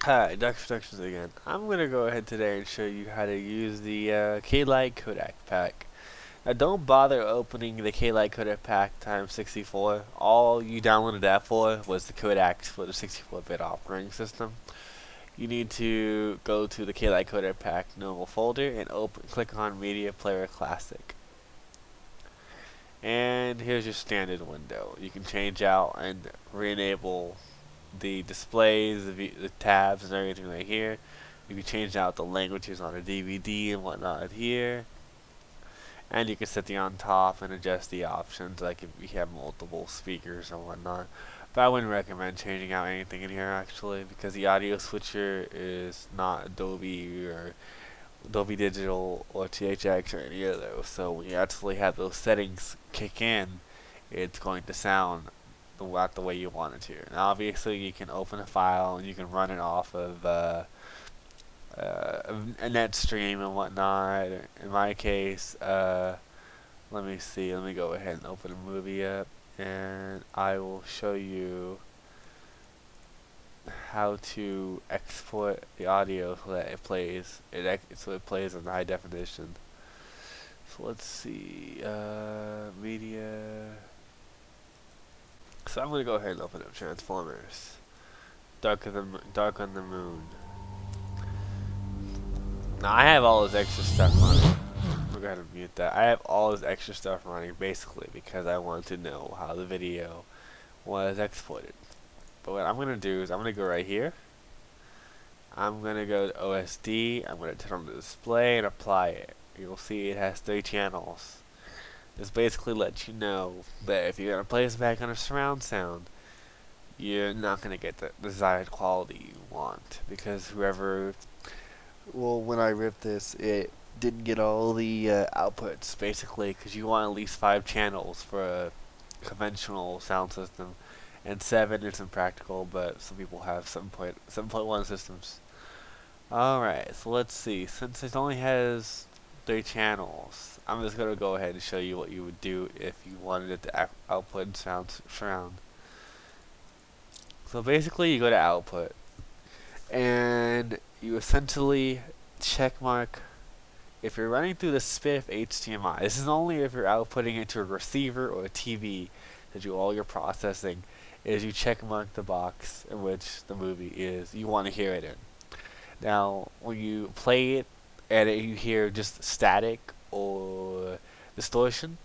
Hi, Dr. Productions again. I'm going to go ahead today and show you how to use the Lite Codec pack. Now don't bother opening the Lite Codec pack times 64. All you downloaded that for was the codecs for the 64-bit operating system. You need to go to the Lite Codec pack normal folder and click on Media Player Classic. And here's your standard window. You can change out and re-enable the displays, the tabs and everything right here. You can change out the languages on a DVD and whatnot here. And you can set the on top and adjust the options like if you have multiple speakers and whatnot. But I wouldn't recommend changing out anything in here actually because the audio switcher is not Adobe or Dolby Digital or THX or any of those. So when you actually have those settings kick in, it's going to sound the way you want it to. Now obviously you can open a file and you can run it off of a net stream and whatnot. In my case, let me see. Let me go ahead and open a movie up, and I will show you how to export the audio so that it plays. So it plays in high definition. So let's see. Media. So I'm gonna go ahead and open up Transformers. Dark on the Moon. Now I have all this extra stuff running. We're gonna mute that. I have all this extra stuff running basically because I want to know how the video was exported. But what I'm gonna do is I'm gonna go right here. I'm gonna go to OSD. I'm gonna turn on the display and apply it. You'll see it has 3 channels. This basically lets you know that if you're gonna play this back on a surround sound, you're not gonna get the desired quality you want because whoever when I ripped this, it didn't get all the outputs, basically, because you want at least 5 channels for a conventional sound system, and 7 isn't practical, but some people have 7.1 systems. Alright, so let's see. Since it only has 3 channels, I'm just going to go ahead and show you what you would do if you wanted it to output surround. So basically, you go to output, and you essentially checkmark if you're running through the SPIF HDMI. This is only if you're outputting it to a receiver or a TV to do all your processing. Is you checkmark the box in which the movie is you want to hear it in. Now, when you play it and you hear just static or distortion,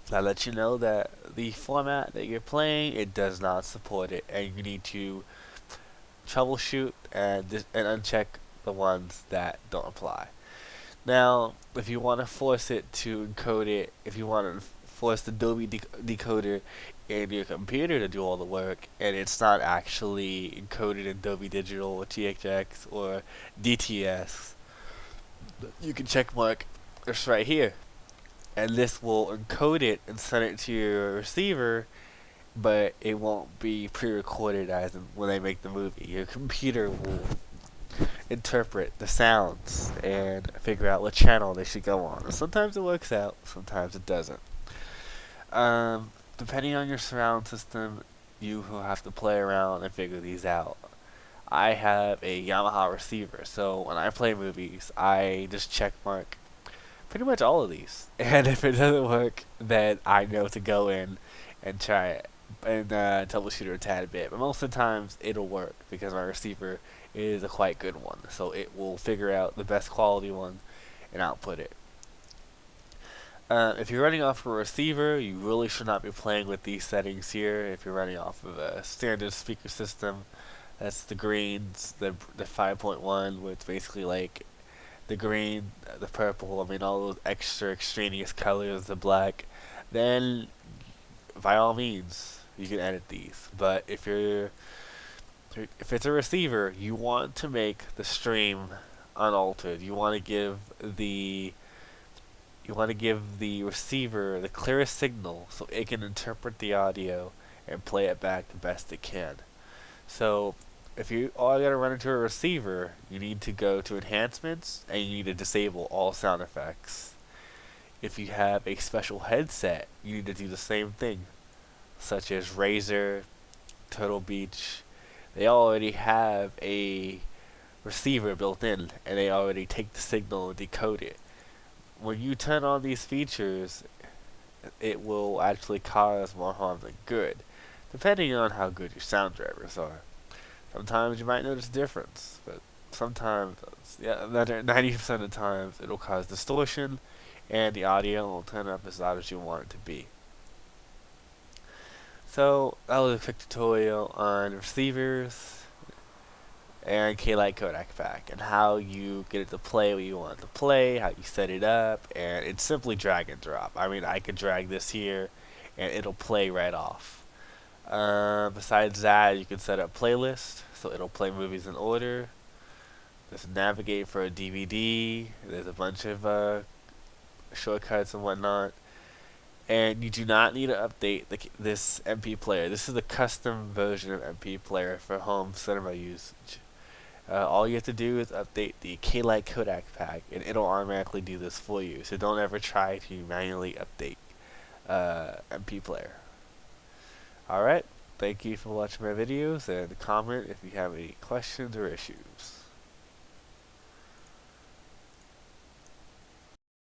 that lets you know that the format that you're playing it does not support it, and you need to troubleshoot and uncheck the ones that don't apply. Now, if you want to force it to encode it, if you want to force the Dolby decoder in your computer to do all the work, and it's not actually encoded in Dolby Digital or THX or DTS, you can check mark this right here, and this will encode it and send it to your receiver, but it won't be pre-recorded as in when they make the movie. Your computer will interpret the sounds and figure out what channel they should go on. Sometimes it works out, sometimes it doesn't. Depending on your surround system, you will have to play around and figure these out. I have a Yamaha receiver, so when I play movies, I just check mark pretty much all of these. And if it doesn't work, then I know to go in and try it and troubleshoot it a tad bit. But most of the times, it'll work because my receiver is a quite good one. So it will figure out the best quality one and output it. If you're running off a receiver, you really should not be playing with these settings here. If you're running off of a standard speaker system, that's the greens, the 5.1, which basically like the green, the purple, I mean all those extra extraneous colors, the black, then by all means you can edit these. But if it's a receiver, you want to make the stream unaltered. You want to give the receiver the clearest signal so it can interpret the audio and play it back the best it can. So if you are going to run into a receiver, you need to go to enhancements and you need to disable all sound effects. If you have a special headset, you need to do the same thing, such as Razer, Turtle Beach. they already have a receiver built in, and they already take the signal and decode it. When you turn on these features, it will actually cause more harm than good, depending on how good your sound drivers are. Sometimes you might notice a difference, but sometimes, yeah, 90% of the times, it'll cause distortion, and the audio will turn up as loud as you want it to be. So that was a quick tutorial on receivers and Lite Codec pack, and how you get it to play what you want it to play, how you set it up, and it's simply drag and drop. I mean, I could drag this here, and it'll play right off. Besides that, you can set up playlists, so it'll play movies in order. There's navigate for a DVD. There's a bunch of shortcuts and whatnot. And you do not need to update this MP player. This is a custom version of MP player for home cinema usage. All you have to do is update the Lite Codec pack, and it'll automatically do this for you. So don't ever try to manually update MP player. Alright, thank you for watching my videos, and comment if you have any questions or issues.